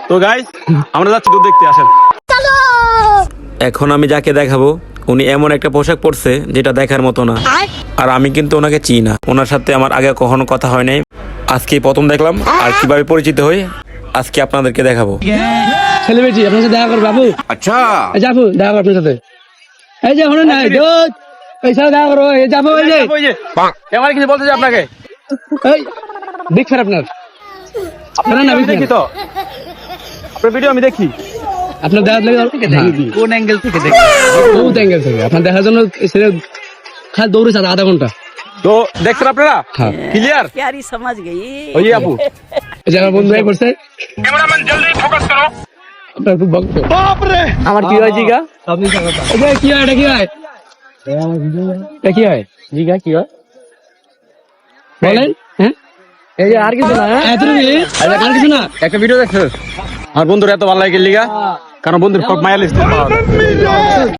তো গাইস আমরা যাচ্ছি দুধ দেখতে, আসেন। এখন আমি যাকে দেখাবো উনি এমন একটা পোশাক পরছে যেটা দেখার মতো না। আর আমি কিন্তু ওনাকে চিনি না, ওনার সাথে আমার আগে কখনো কথা হয় নাই, আজকেই প্রথম দেখলাম। আর কিভাবে পরিচিত হই আজকে আপনাদেরকে দেখাবো। ছেলে বেটি আপনার সাথে দেখা করবে বাবু। আচ্ছা এই যাবো দেখা করবে আপনার সাথে। এই যে হলো না দুধ, এই সাথে দেখা করো। এই যাবো, এই যে আমার কিছু বলতে চাই আপনাকে। এই দিক খারাপ আপনার। আপনার না আমি দেখি তো, আপনার ভিডিও আমি দেখি। আপনার দেখা লাগে কোন অ্যাঙ্গেল থেকে দেখি? বহুত অ্যাঙ্গেল থেকে আপনার দেখার জন্য ছেলে খালি দৌড়েছে আধা ঘন্টা। তো দেখছেন আপনারা হ্যাঁ। ক্লিয়ার? प्यारी समझ गई। ওই যে আপু, এই যে আমার বন্ধু ভাই করছে, ক্যামেরাম্যান জলদি ফোকাস করো। আপনার খুব ভক্ত। আমার কি হয় জিগা? এই যে কি হয়, এটা কি হয়, এটা কি হয় জিগা কি হয়? বলেন? হ্যাঁ এই যে আর কিছু না, এতটুকু আর কিছু না। একটা ভিডিও দেখছো আমার বন্ধুর এত ভালো লাগে লিগা, কারণ বন্ধুর সব মায়া লিস্ট